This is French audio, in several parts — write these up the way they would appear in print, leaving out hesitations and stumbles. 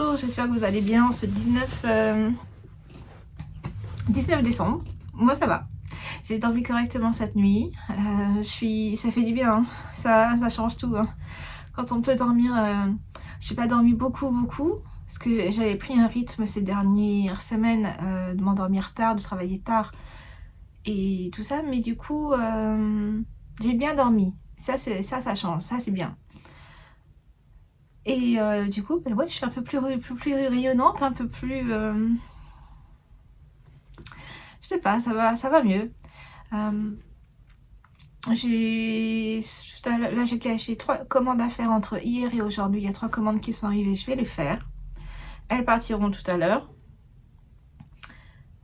bonjour, j'espère que vous allez bien ce 19 décembre. Moi ça va, j'ai dormi correctement cette nuit, ça fait du bien, hein. Ça change tout, hein. Quand on peut dormir, j'ai pas dormi beaucoup, parce que j'avais pris un rythme ces dernières semaines de m'endormir tard, de travailler tard et tout ça, mais du coup j'ai bien dormi, ça change, ça c'est bien. Et du coup, ouais, je suis un peu plus rayonnante, un peu plus... je sais pas, ça va mieux. Là, j'ai 3 commandes à faire entre hier et aujourd'hui. Il y a 3 commandes qui sont arrivées, je vais les faire. Elles partiront tout à l'heure.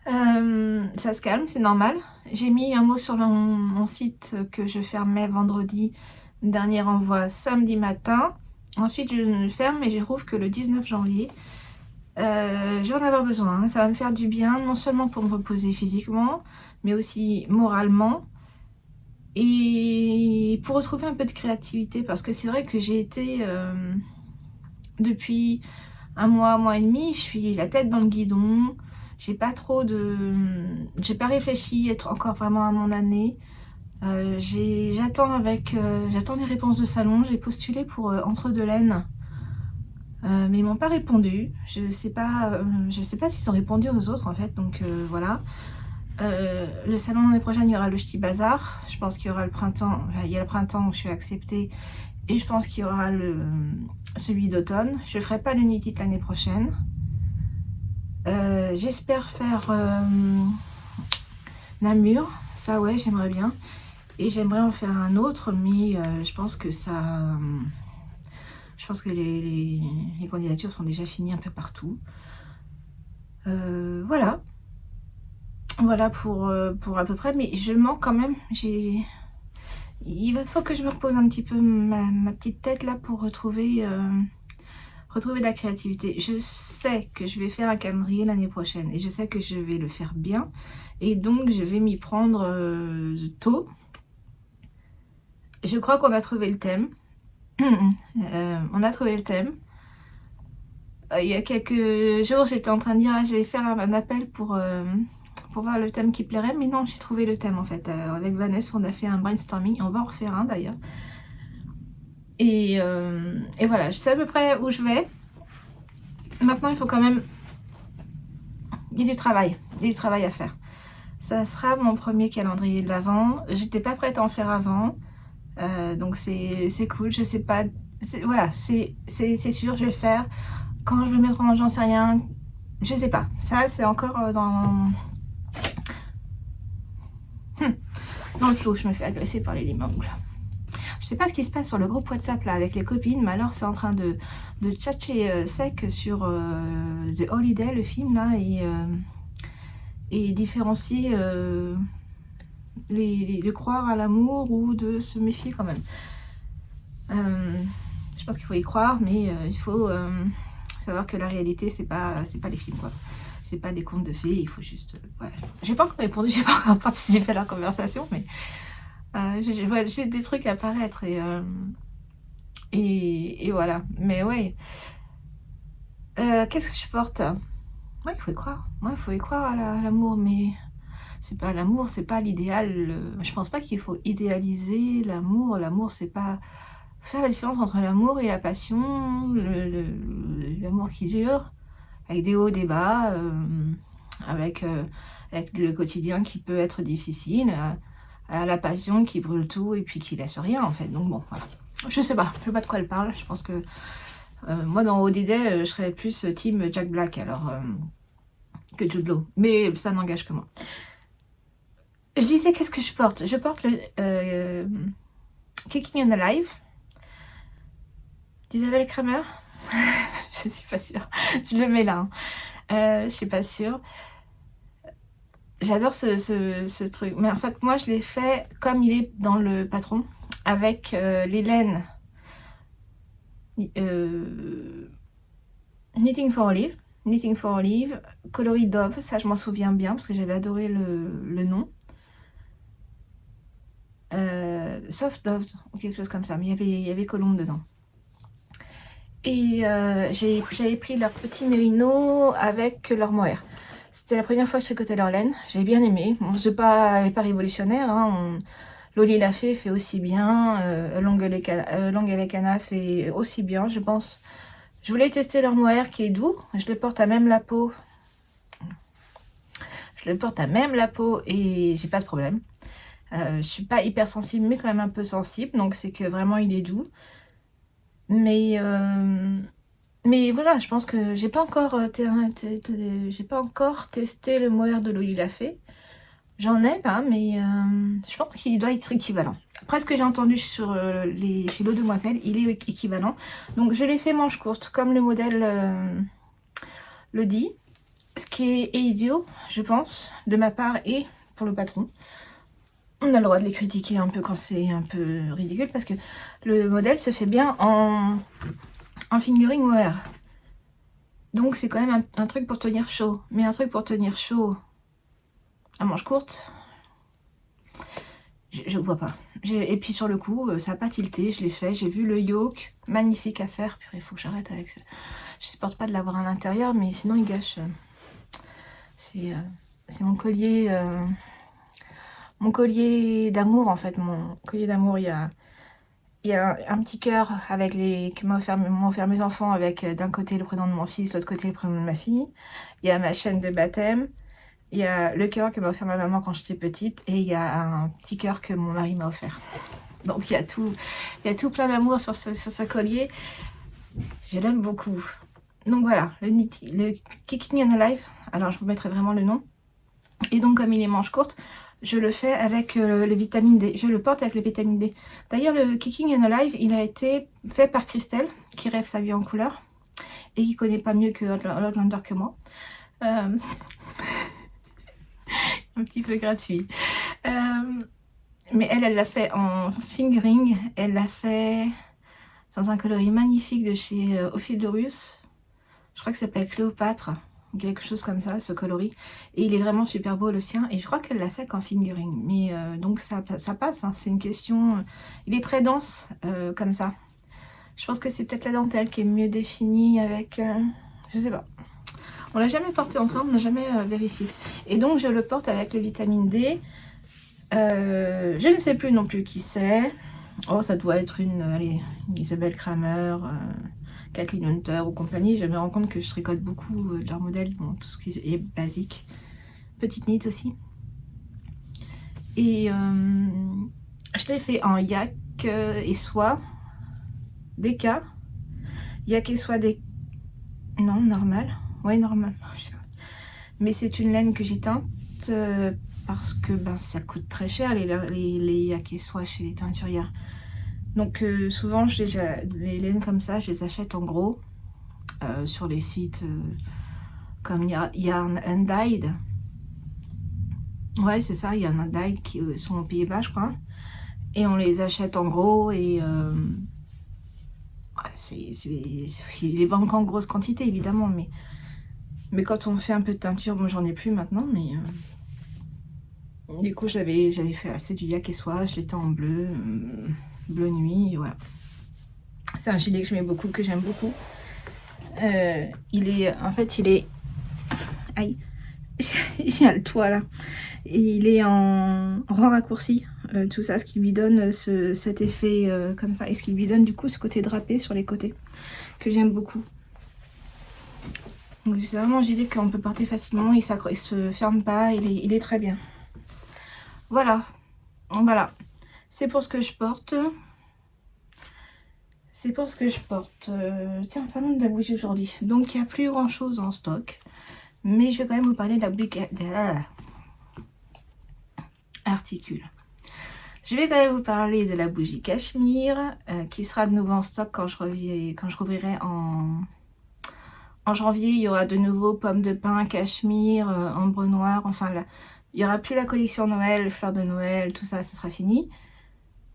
Ça se calme, c'est normal. J'ai mis un mot sur mon site que je fermais vendredi. Dernier envoi samedi matin. Ensuite, je le ferme et je rouvre que le 19 janvier. Je vais en avoir besoin, hein. Ça va me faire du bien, non seulement pour me reposer physiquement, mais aussi moralement. Et pour retrouver un peu de créativité, parce que c'est vrai que j'ai été, depuis un mois et demi, je suis la tête dans le guidon. J'ai pas réfléchi être encore vraiment à mon année. J'attends des réponses de salon. J'ai postulé pour Entre deux laines. Mais ils m'ont pas répondu. Je sais pas s'ils ont répondu aux autres en fait, donc voilà. Le salon l'année prochaine, il y aura le Ch'ti Bazar. Je pense qu'il y aura le printemps. Enfin, il y a le printemps où je suis acceptée. Et je pense qu'il y aura celui d'automne. Je ferai pas l'Unity l'année prochaine. J'espère faire Namur. Ça ouais, j'aimerais bien. Et j'aimerais en faire un autre, mais je pense que les candidatures sont déjà finies un peu partout. Voilà. Voilà pour à peu près, mais je manque quand même. Il faut que je me repose un petit peu ma petite tête là pour retrouver de la créativité. Je sais que je vais faire un calendrier l'année prochaine et je sais que je vais le faire bien et donc je vais m'y prendre tôt. Je crois qu'on a trouvé le thème. On a trouvé le thème. Il y a quelques jours, j'étais en train de dire je vais faire un appel pour voir le thème qui plairait, mais non, j'ai trouvé le thème en fait. Avec Vanessa, on a fait un brainstorming, on va en refaire un d'ailleurs. Et voilà, je sais à peu près où je vais. Maintenant, il faut quand même... Il y a du travail à faire. Ça sera mon premier calendrier de l'Avent. J'étais pas prête à en faire avant, donc c'est cool. Je sais pas... Voilà, c'est sûr, je vais le faire. Quand je vais mettre en j'en sais rien. Je sais pas. Ça, c'est encore dans le flou. Je me fais agresser par les limes-ongles. Je sais pas ce qui se passe sur le groupe WhatsApp là avec les copines, mais alors c'est en train de tchatcher sec sur The Holiday, le film là, et différencier de croire à l'amour ou de se méfier quand même. Je pense qu'il faut y croire, mais il faut savoir que la réalité c'est pas les films quoi. C'est pas des contes de fées, il faut juste... voilà. J'ai pas encore répondu, j'ai pas encore participé à la conversation, mais j'ai des trucs à apparaître et voilà. Mais ouais. Qu'est-ce que je porte? Ouais, il faut y croire. Ouais, il faut y croire à l'amour, mais c'est pas l'amour, c'est pas l'idéal. Je pense pas qu'il faut idéaliser l'amour. L'amour, c'est pas faire la différence entre l'amour et la passion, l'amour qui dure, avec des hauts, des bas, avec le quotidien qui peut être difficile, à la passion qui brûle tout et puis qui laisse rien en fait. Donc bon, voilà. Je sais pas de quoi elle parle. Je pense que moi dans ODD, je serais plus team Jack Black alors que Jude Law. Mais ça n'engage que moi. Je disais qu'est-ce que je porte? Je porte le Kicking and Alive d'Isabelle Kramer. Je suis pas sûre. Je le mets là. Je suis pas sûre. J'adore ce truc. Mais en fait, moi, je l'ai fait comme il est dans le patron, avec les laines Knitting for Olive, coloris Dove. Ça, je m'en souviens bien parce que j'avais adoré le nom. Soft Dove ou quelque chose comme ça. Mais il y avait colombe dedans. Et j'avais pris leur petit mérino avec leur mohair. C'était la première fois que je tricotais leur laine. J'ai bien aimé. Bon, c'est pas révolutionnaire. Hein. Loli l'a fait aussi bien. Longue fait aussi bien, je pense. Je voulais tester leur mohair qui est doux. Je le porte à même la peau. Je le porte à même la peau et j'ai pas de problème. Je suis pas hyper sensible, mais quand même un peu sensible. Donc c'est que vraiment il est doux. Mais voilà, je pense que j'ai pas encore testé le mohair de Loli l'a fait. J'en ai là, mais je pense qu'il doit être équivalent. Après ce que j'ai entendu sur chez l'eau demoiselle, il est équivalent. Donc je l'ai fait manche courte, comme le modèle le dit. Ce qui est idiot, je pense, de ma part et pour le patron. On a le droit de les critiquer un peu quand c'est un peu ridicule, parce que le modèle se fait bien en fingering mohair. Donc c'est quand même un truc pour tenir chaud. Mais un truc pour tenir chaud à manche courte, je vois pas. Et puis sur le coup, ça n'a pas tilté, je l'ai fait. J'ai vu le yoke, magnifique à faire. Puis il faut que j'arrête avec ça. Je supporte pas de l'avoir à l'intérieur, mais sinon il gâche. C'est mon collier d'amour en fait. Mon collier d'amour, il y a un petit cœur avec que m'ont offert mes enfants, avec d'un côté le prénom de mon fils, de l'autre côté le prénom de ma fille. Il y a ma chaîne de baptême. Il y a le cœur que m'a offert ma maman quand j'étais petite. Et il y a un petit cœur que mon mari m'a offert. Donc il y a tout plein d'amour sur ce collier. Je l'aime beaucoup. Donc voilà, le Kicking and Alive. Alors je vous mettrai vraiment le nom. Et donc comme il est manche courte, je le fais avec le vitamine D. Je le porte avec le vitamine D. D'ailleurs le Kicking and Alive, il a été fait par Christelle, qui rêve sa vie en couleur. Et qui connaît pas mieux que Outlander que moi. Un petit peu gratuit. Mais elle l'a fait en fingering. Elle l'a fait dans un coloris magnifique de chez Au fil de Russe. Je crois que ça s'appelle Cléopâtre. Quelque chose comme ça, ce coloris. Et il est vraiment super beau le sien. Et je crois qu'elle l'a fait qu'en fingering. Mais donc ça passe. Hein. C'est une question... il est très dense comme ça. Je pense que c'est peut-être la dentelle qui est mieux définie avec... je sais pas. On l'a jamais porté ensemble, on l'a jamais vérifié. Et donc je le porte avec le vitamine D. Je ne sais plus non plus qui c'est. Oh, ça doit être une Isabelle Kramer, Kathleen Hunter ou compagnie. Je me rends compte que je tricote beaucoup de leurs modèles, bon, tout ce qui est basique. Petite knit aussi. Et je l'ai fait en yak et soie, DK. Yak et soie des... non, normal. Ouais, normal. Mais c'est une laine que j'ai teinte parce que ça coûte très cher les yak et soie chez les teinturières. Donc souvent les laines comme ça, je les achète en gros sur les sites comme Yarn Undyed. Ouais, c'est ça, Yarn Undyed qui sont aux Pays-Bas, je crois. Et on les achète en gros et ils les vendent qu'en grosse quantité évidemment, mais quand on fait un peu de teinture, moi j'en ai plus maintenant, mais du coup j'avais fait assez du yak et soie, je l'étais en bleu, bleu nuit, et voilà. C'est un gilet que je mets beaucoup, que j'aime beaucoup. Il est... aïe, il y a le toit là. Et il est en rang raccourci, tout ça, ce qui lui donne cet effet comme ça, et ce qui lui donne du coup ce côté drapé sur les côtés, que j'aime beaucoup. Donc c'est vraiment un gilet qu'on peut porter facilement, il se ferme pas, il est très bien. Voilà, c'est pour ce que je porte. Tiens, parlons de la bougie aujourd'hui. Donc il n'y a plus grand chose en stock, mais je vais quand même vous parler de la bougie articule. Je vais quand même vous parler de la bougie cachemire qui sera de nouveau en stock quand je rouvrirai en janvier. Il y aura de nouveau pommes de pin, cachemire, ambre noire. Enfin, là, il n'y aura plus la collection Noël, fleurs de Noël, tout ça, ça sera fini.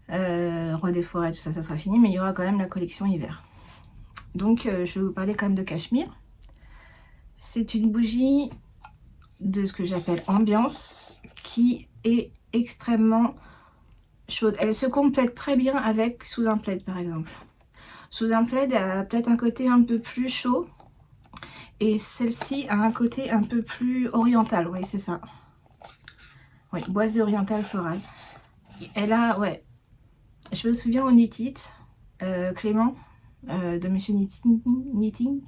Roi des forêts, tout ça, ça sera fini. Mais il y aura quand même la collection hiver. Donc, je vais vous parler quand même de cachemire. C'est une bougie de ce que j'appelle ambiance qui est extrêmement chaude. Elle se complète très bien avec sous un plaid par exemple. Sous un plaid a peut-être un côté un peu plus chaud. Et celle-ci a un côté un peu plus oriental. Oui, c'est ça. Oui, boisé oriental floral. Elle a, ouais. Je me souviens au Knit It, Clément, de Monsieur Knitting.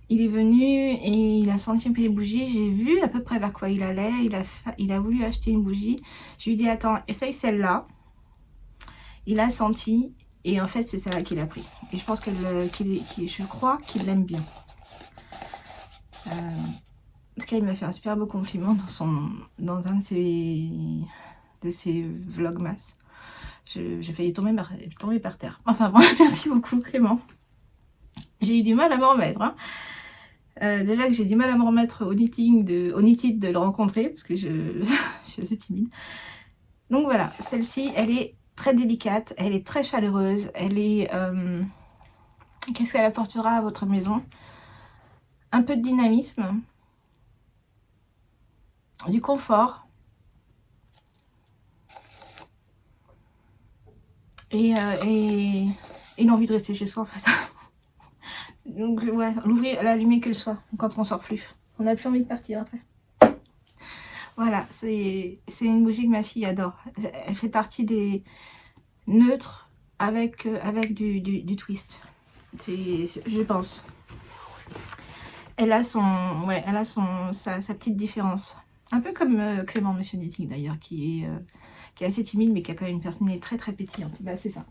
Il est venu et il a senti un peu les bougies. J'ai vu à peu près vers quoi il allait. Il a voulu acheter une bougie. Je lui ai dit, attends, essaye celle-là. Il a senti et en fait, c'est celle-là qu'il a pris. Et je pense je crois qu'il l'aime bien. En tout cas, il m'a fait un super beau compliment dans un de ses vlogmas. J'ai failli tomber par terre. Enfin bon, merci beaucoup Clément. J'ai eu du mal à m'en remettre. Hein. Déjà que j'ai du mal à m'en remettre au Knit It de le rencontrer, parce que je suis assez timide. Donc voilà, celle-ci, elle est très délicate, elle est très chaleureuse, elle est... Qu'est-ce qu'elle apportera à votre maison? Un peu de dynamisme, du confort, et l'envie de rester chez soi en fait. Donc ouais, l'ouvrir, l'allumer que le soir, quand on sort plus. On n'a plus envie de partir après. Voilà, c'est une bougie que ma fille adore. Elle fait partie des neutres avec du twist. Je pense. Elle a sa petite différence. Un peu comme Clément, Monsieur Knitting d'ailleurs, qui est assez timide, mais qui a quand même une personnalité très très pétillante. Bah, c'est ça.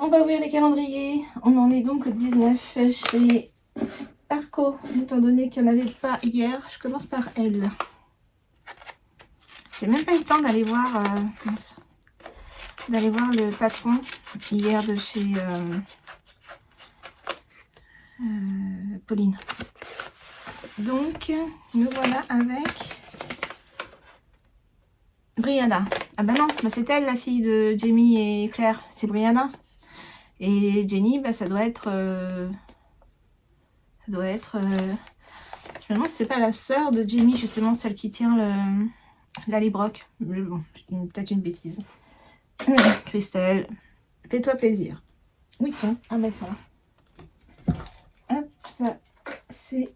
On va ouvrir les calendriers. On en est donc au 19 chez Arco, étant donné qu'il n'y en avait pas hier. Je commence par elle. J'ai même pas eu le temps d'aller voir, le patron hier de chez Pauline. Donc, nous voilà avec Brianna. Ah bah non, bah c'est elle la fille de Jamie et Claire, c'est Brianna. Et Jenny, bah ça doit être... je me demande si c'est pas la sœur de Jamie, justement, celle qui tient la Librock. Bon, peut-être une bêtise. Christelle, fais-toi plaisir. Où ils sont? Ah bah ils sont là. Hop, ça, c'est...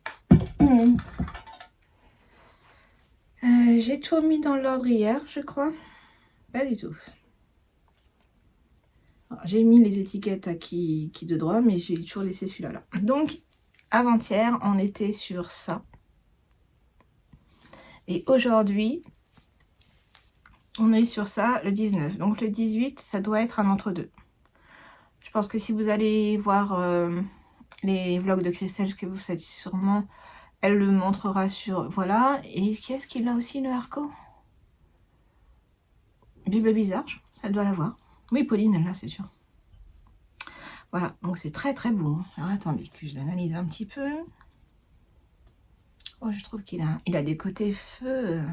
j'ai tout mis dans l'ordre hier, je crois. Pas du tout. J'ai mis les étiquettes à qui de droit, mais j'ai toujours laissé celui-là. Là. Donc, avant-hier, on était sur ça. Et aujourd'hui, on est sur ça le 19. Donc, le 18, ça doit être un entre-deux. Je pense que si vous allez voir les vlogs de Christelle, que vous savez sûrement, elle le montrera sur... Voilà. Et qu'est-ce qu'il a aussi, le Arco? Bible bizarre, je pense. Elle doit l'avoir. Oui, Pauline, elle l'a, c'est sûr. Voilà, donc c'est très très beau. Alors attendez que je l'analyse un petit peu. Oh, je trouve qu'il a des côtés feu.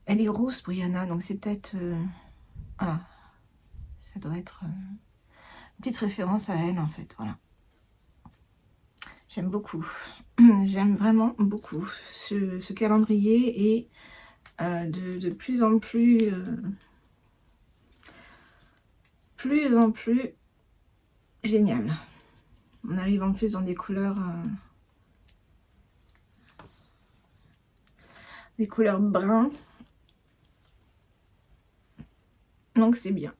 Elle est rousse, Brianna, donc c'est peut-être... Ah, ça doit être une petite référence à elle, en fait, voilà. J'aime beaucoup. J'aime vraiment beaucoup ce calendrier et de plus en plus... plus en plus génial. On arrive en plus dans des couleurs... des couleurs bruns. Donc c'est bien.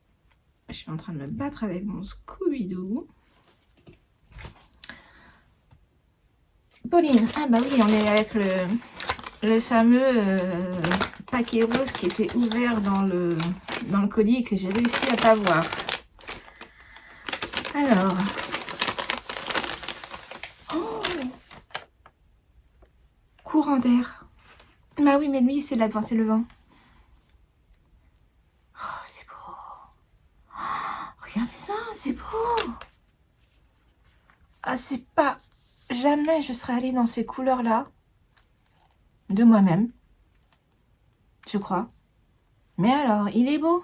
Je suis en train de me battre avec mon Scooby-Doo. Pauline. Ah bah oui, on est avec le fameux paquet rose qui était ouvert dans le colis et que j'ai réussi à pas voir. Alors. Oh, courant d'air. Bah oui, mais lui, c'est le vent. Oh, c'est beau. Oh, regardez ça, c'est beau. Ah, c'est pas... Jamais je serais allée dans ces couleurs-là. De moi-même. Je crois. Mais alors, il est beau.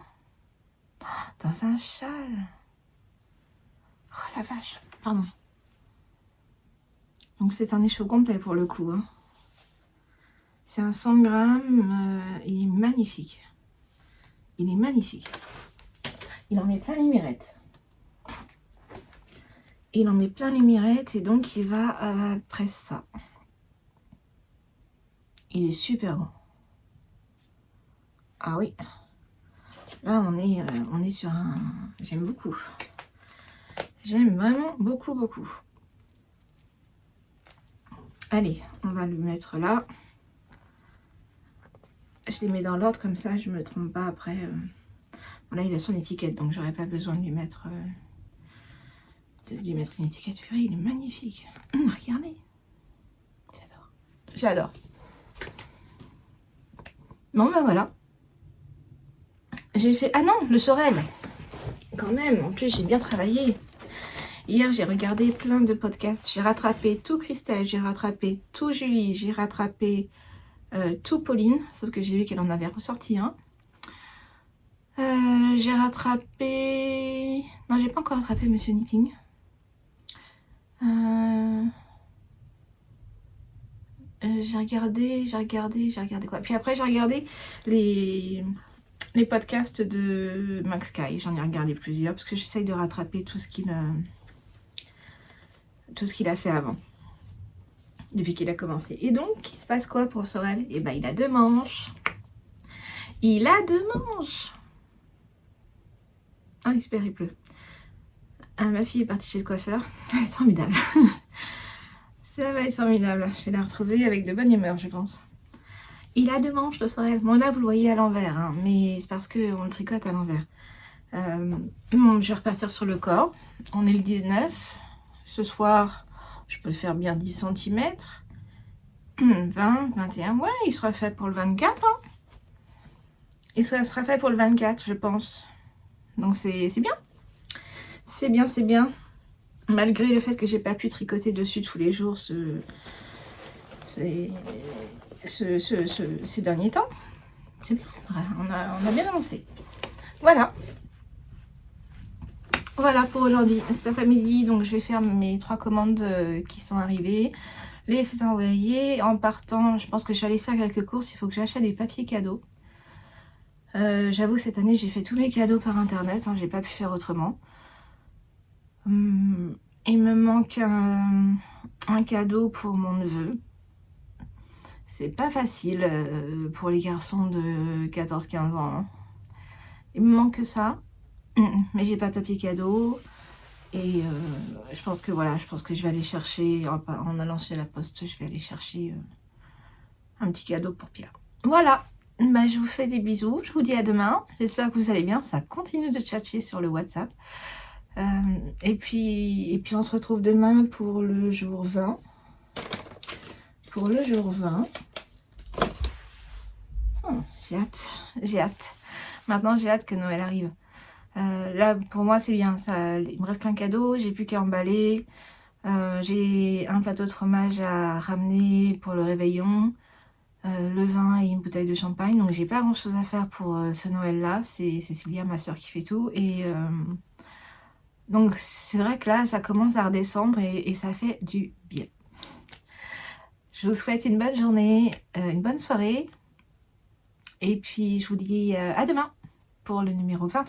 Dans un châle. Oh la vache. Pardon. Donc c'est un écho complet pour le coup. Hein. C'est un 100 grammes. Il est magnifique. Il est magnifique. Il en met plein les mirettes. il en met plein les mirettes et donc il va après ça. Il est super bon. Ah oui. Là, on est sur un... J'aime beaucoup. J'aime vraiment beaucoup, beaucoup. Allez, on va le mettre là. Je les mets dans l'ordre comme ça, je me trompe pas après. Bon, là, il a son étiquette, donc j'aurais pas besoin de lui mettre une étiquette. Purée, il est magnifique. Regardez. J'adore. J'adore. Bon, ben voilà. J'ai fait... Ah non, le Sorel. Quand même, en plus, j'ai bien travaillé. Hier, j'ai regardé plein de podcasts. J'ai rattrapé tout Christelle, j'ai rattrapé tout Julie, j'ai rattrapé tout Pauline, sauf que j'ai vu qu'elle en avait ressorti un. J'ai rattrapé... Non, j'ai pas encore rattrapé Monsieur Knitting. J'ai regardé quoi. Puis après, j'ai regardé les podcasts de Max Sky. J'en ai regardé plusieurs parce que j'essaye de rattraper tout ce qu'il a fait avant. Depuis qu'il a commencé. Et donc, il se passe quoi pour Sorel? Eh ben, il a 2 manches. Il a 2 manches. Ah, j'espère il pleut. Ah, ma fille est partie chez le coiffeur. Ça va être formidable. Ça va être formidable. Je vais la retrouver avec de bonne humeur, je pense. Il a 2 manches, le Sorel. Bon, là, vous le voyez à l'envers, hein, mais c'est parce qu'on le tricote à l'envers. Je vais repartir sur le corps. On est le 19. Ce soir, je peux faire bien 10 cm. 20, 21. Ouais, il sera fait pour le 24. Hein. Il sera fait pour le 24, je pense. Donc, c'est bien. C'est bien, c'est bien. Malgré le fait que j'ai pas pu tricoter dessus tous les jours ces derniers temps. C'est bien. On a bien avancé. Voilà. Voilà pour aujourd'hui. Cet après-midi, donc je vais faire mes 3 commandes qui sont arrivées. Les envoyer. En partant, je pense que je vais aller faire quelques courses. Il faut que j'achète des papiers cadeaux. J'avoue, cette année, j'ai fait tous mes cadeaux par internet. Hein, j'ai pas pu faire autrement. Il me manque un cadeau pour mon neveu. C'est pas facile pour les garçons de 14-15 ans. Hein. Il me manque ça. Mais j'ai pas de papier cadeau. Et je pense que voilà, je vais aller chercher, en allant chez la poste, je vais aller chercher un petit cadeau pour Pierre. Voilà. Bah, je vous fais des bisous. Je vous dis à demain. J'espère que vous allez bien. Ça continue de tchatcher sur le WhatsApp. Et puis on se retrouve demain pour le jour 20. Pour le jour 20. J'ai hâte. Maintenant, j'ai hâte que Noël arrive. Là, pour moi, c'est bien. Il me reste qu'un cadeau. J'ai plus qu'à emballer. J'ai un plateau de fromage à ramener pour le réveillon. Le vin et une bouteille de champagne. Donc, j'ai pas grand chose à faire pour ce Noël-là. C'est Cécilia, ma soeur, qui fait tout. Et donc, c'est vrai que là, ça commence à redescendre et ça fait du bien. Je vous souhaite une bonne journée, une bonne soirée. Et puis, je vous dis à demain pour le numéro 20.